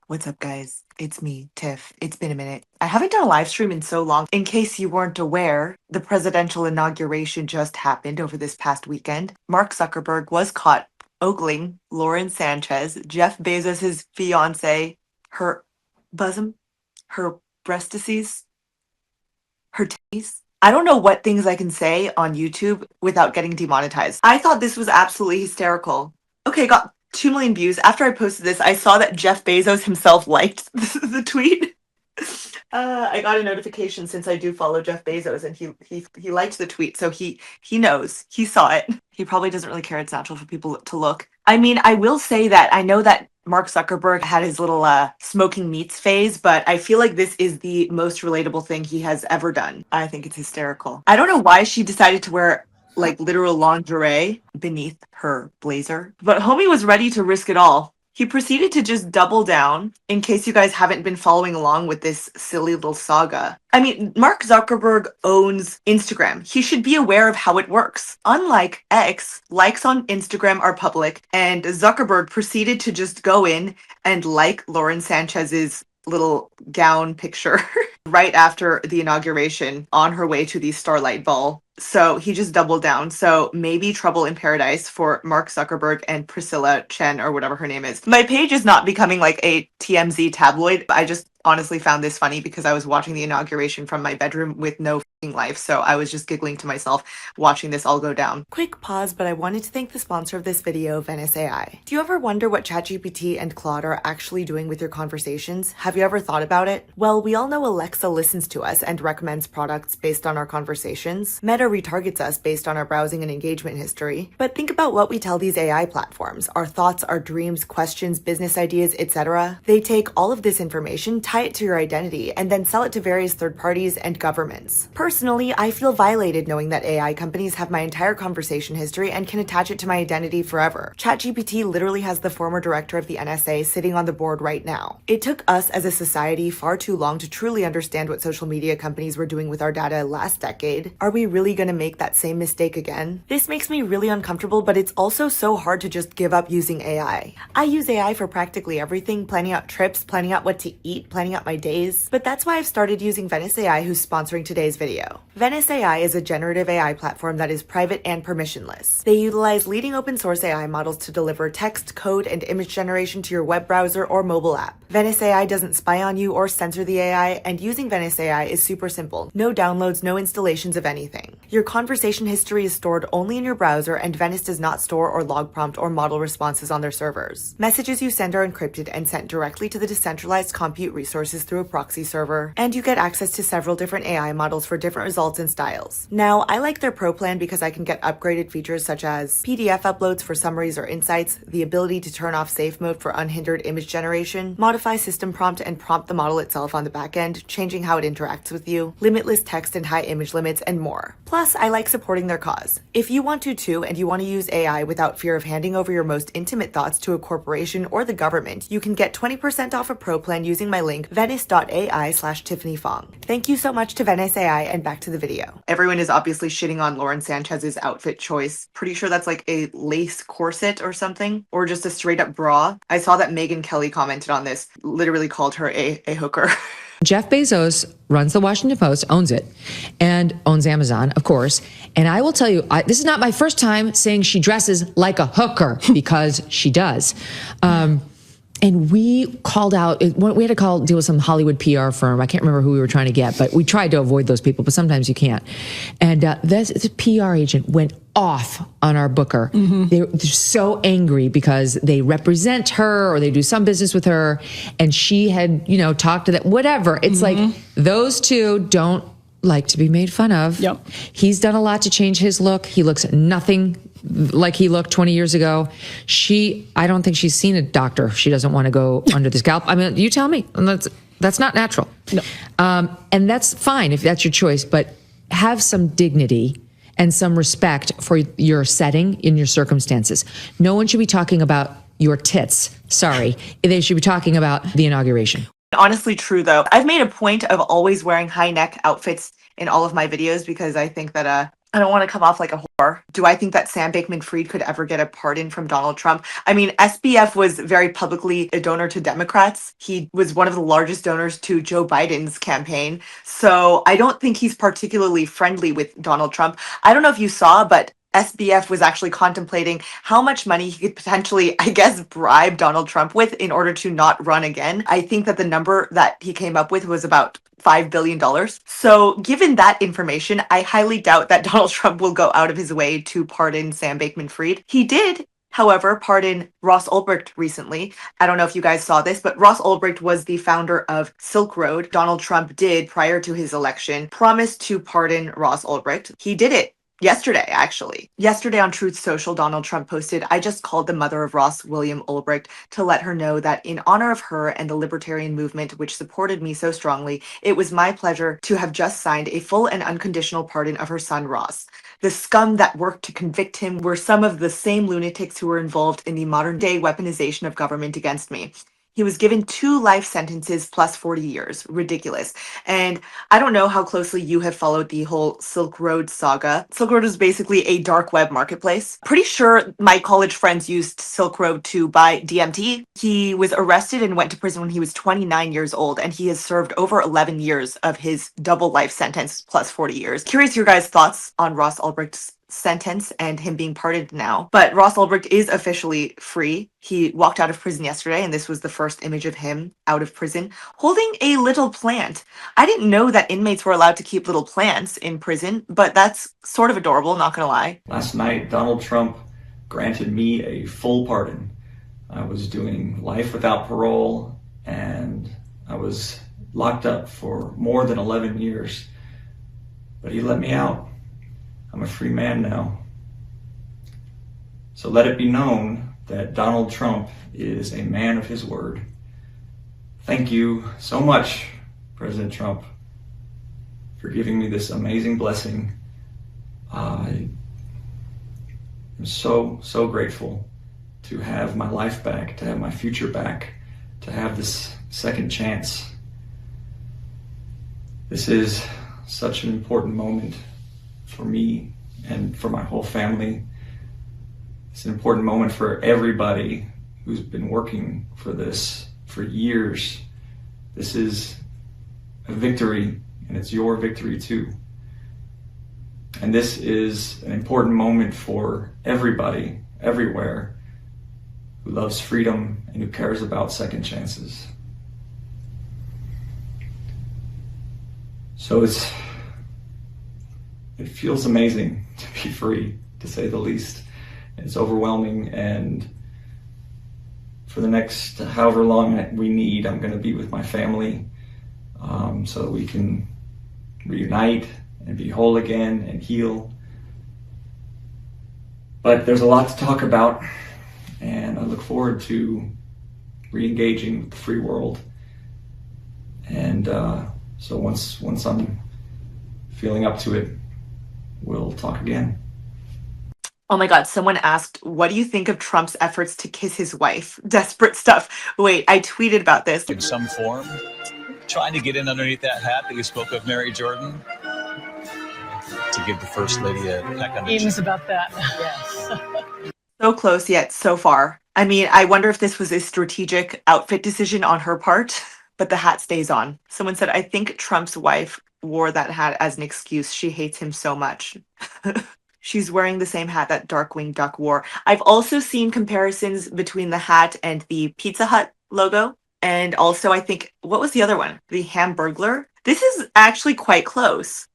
What's up, guys? It's me, Tiff. It's been a minute. I haven't done a live stream in so long. In case you weren't aware, the presidential inauguration just happened over this past weekend. Mark Zuckerberg was caught ogling Lauren Sanchez, Jeff Bezos' fiancé, her bosom, her breastises, her titties. I don't know what things I can say on YouTube without getting demonetized. I thought this was absolutely hysterical. Okay, got 2 million views. After I posted this, I saw that Jeff Bezos himself liked the tweet. I got a notification since I do follow Jeff Bezos, and he liked the tweet, so he knows. He saw it. He probably doesn't really care. It's natural for people to look. I mean, I will say that I know that Mark Zuckerberg had his little smoking meats phase, but I feel like this is the most relatable thing he has ever done. I think it's hysterical. I don't know why she decided to wear like literal lingerie beneath her blazer, but homie was ready to risk it all. He proceeded to just double down, in case you guys haven't been following along with this silly little saga. I mean, Mark Zuckerberg owns Instagram. He should be aware of how it works. Unlike X, likes on Instagram are public, and Zuckerberg proceeded to just go in and like Lauren Sanchez's little gown picture right after the inauguration on her way to the Starlight Ball. So he just doubled down. So maybe trouble in paradise for Mark Zuckerberg and Priscilla Chen or whatever her name is. My page is not becoming like a TMZ tabloid. I just honestly found this funny because I was watching the inauguration from my bedroom with no f***ing life. So I was just giggling to myself watching this all go down. Quick pause, but I wanted to thank the sponsor of this video, Venice AI. Do you ever wonder what ChatGPT and Claude are actually doing with your conversations? Have you ever thought about it? Well, we all know Alexa listens to us and recommends products based on our conversations. Meta retargets us based on our browsing and engagement history. But think about what we tell these AI platforms, our thoughts, our dreams, questions, business ideas, etc. They take all of this information, tie it to your identity, and then sell it to various third parties and governments. Personally, I feel violated knowing that AI companies have my entire conversation history and can attach it to my identity forever. ChatGPT literally has the former director of the NSA sitting on the board right now. It took us as a society far too long to truly understand what social media companies were doing with our data last decade. Are we really going to make that same mistake again? This makes me really uncomfortable, but it's also so hard to just give up using AI. I use AI for practically everything, planning out trips, planning out what to eat, planning out my days. But that's why I've started using Venice AI, who's sponsoring today's video. Venice AI is a generative AI platform that is private and permissionless. They utilize leading open source AI models to deliver text, code, and image generation to your web browser or mobile app. Venice AI doesn't spy on you or censor the AI, and using Venice AI is super simple. No downloads, no installations of anything. Your conversation history is stored only in your browser, and Venice does not store or log prompt or model responses on their servers. Messages you send are encrypted and sent directly to the decentralized compute resources through a proxy server, and you get access to several different AI models for different results and styles. Now, I like their Pro plan because I can get upgraded features such as PDF uploads for summaries or insights, the ability to turn off safe mode for unhindered image generation, modify system prompt and prompt the model itself on the back end, changing how it interacts with you, limitless text and high image limits, and more. Plus, I like supporting their cause. If you want to too, and you want to use AI without fear of handing over your most intimate thoughts to a corporation or the government, you can get 20% off a Pro plan using my link venice.ai/tiffanyfong. Thank you so much to Venice AI, and back to the video. Everyone is obviously shitting on Lauren Sanchez's outfit choice. Pretty sure that's like a lace corset or something, or just a straight up bra. I saw that Megyn Kelly commented on this, literally called her a hooker. Jeff Bezos runs the Washington Post, owns it, and owns Amazon, of course. And I will tell you, this is not my first time saying she dresses like a hooker, because she does. And we called out, we had to deal with some Hollywood PR firm. I can't remember who we were trying to get, but we tried to avoid those people, but sometimes you can't. And this PR agent went off on our booker. They're so angry because they represent her or they do some business with her. And she had, talked to them, whatever. It's like those two don't like to be made fun of. Yep. He's done a lot to change his look. He looks nothing like he looked 20 years ago. I don't think she's seen a doctor. She doesn't want to go under the scalp. I mean, you tell me. That's not natural. No. And that's fine if that's your choice, but have some dignity and some respect for your setting in your circumstances. No one should be talking about your tits. Sorry. They should be talking about the inauguration. Honestly true though. I've made a point of always wearing high neck outfits in all of my videos because I think that I don't want to come off like a whore. Do I think that Sam Bankman-Fried could ever get a pardon from Donald Trump? I mean, SBF was very publicly a donor to Democrats. He was one of the largest donors to Joe Biden's campaign. So I don't think he's particularly friendly with Donald Trump. I don't know if you saw, but SBF was actually contemplating how much money he could potentially, I guess, bribe Donald Trump with in order to not run again. I think that the number that he came up with was about $5 billion. So, given that information, I highly doubt that Donald Trump will go out of his way to pardon Sam Bankman Fried. He did, however, pardon Ross Ulbricht recently. I don't know if you guys saw this, but Ross Ulbricht was the founder of SilkRoad. Donald Trump did, prior to his election, promise to pardon Ross Ulbricht. He did it. Yesterday, actually. Yesterday on Truth Social, Donald Trump posted, "I just called the mother of Ross William Ulbricht to let her know that in honor of her and the libertarian movement which supported me so strongly, it was my pleasure to have just signed a full and unconditional pardon of her son Ross. The scum that worked to convict him were some of the same lunatics who were involved in the modern day weaponization of government against me. He was given 2 life sentences plus 40 years. Ridiculous." And I don't know how closely you have followed the whole Silk Road saga. Silk Road is basically a dark web marketplace. Pretty sure my college friends used Silk Road to buy DMT. He was arrested and went to prison when he was 29 years old, and he has served over 11 years of his double life sentence plus 40 years. Curious your guys' thoughts on Ross Ulbricht's sentence and him being pardoned now. But Ross Ulbricht is officially free. He walked out of prison yesterday, and this was the first image of him out of prison holding a little plant. I didn't know that inmates were allowed to keep little plants in prison, but that's sort of adorable, not gonna lie. Last night, Donald Trump granted me a full pardon. I was doing life without parole, and I was locked up for more than 11 years. But he let me out. I'm a free man now. So let it be known that Donald Trump is a man of his word. Thank you so much, President Trump, for giving me this amazing blessing. I am so grateful to have my life back, to have my future back, to have this second chance. This is such an important moment for me and for my whole family. It's an important moment for everybody who's been working for this for years. This is a victory, and it's your victory too. And this is an important moment for everybody, everywhere, who loves freedom and who cares about second chances. So it feels amazing to be free, to say the least. It's overwhelming, and for the next however long we need, I'm going to be with my family so that we can reunite and be whole again and heal. But there's a lot to talk about, and I look forward to re-engaging with the free world. And so once I'm feeling up to it, we'll talk again. Oh my God, someone asked, what do you think of Trump's efforts to kiss his wife? Desperate stuff. Wait, I tweeted about this. In some form, trying to get in underneath that hat that you spoke of, Mary Jordan, to give the First Lady a peck on the It cheek. was about that. Yes. So close yet so far. I mean, I wonder if this was a strategic outfit decision on her part, but the hat stays on. Someone said, I think Trump's wife wore that hat as an excuse. She hates him so much. She's wearing the same hat that Darkwing Duck wore. I've also seen comparisons between the hat and the Pizza Hut logo. And also, I think, what was the other one? The Hamburglar? This is actually quite close.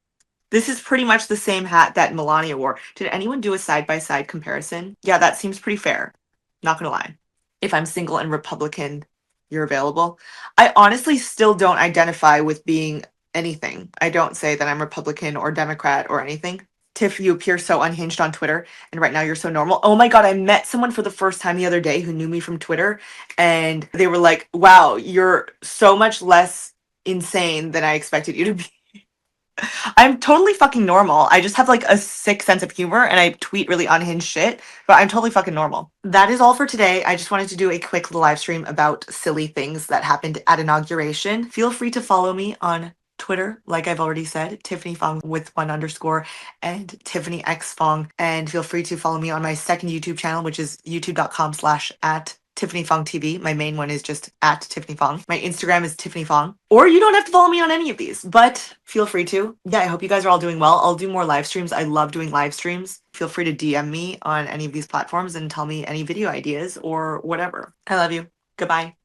This is pretty much the same hat that Melania wore. Did anyone do a side-by-side comparison? Yeah, that seems pretty fair. Not gonna lie. If I'm single and Republican, you're available. I honestly still don't identify with being anything. I don't say that I'm Republican or Democrat or anything. Tiff, you appear so unhinged on Twitter, and right now you're so normal. Oh my God, I met someone for the first time the other day who knew me from Twitter, and they were like, wow, you're so much less insane than I expected you to be. I'm totally fucking normal. I just have like a sick sense of humor and I tweet really unhinged shit, but I'm totally fucking normal. That is all for today. I just wanted to do a quick little live stream about silly things that happened at Inauguration. Feel free to follow me on Twitter, like I've already said, Tiffany Fong with 1_ and Tiffany X Fong. And feel free to follow me on my second YouTube channel, which is youtube.com/@ Tiffany Fong TV. My main one is just at Tiffany Fong. My Instagram is Tiffany Fong. Or you don't have to follow me on any of these, but feel free to. Yeah, I hope you guys are all doing well. I'll do more live streams. I love doing live streams. Feel free to DM me on any of these platforms and tell me any video ideas or whatever. I love you. Goodbye.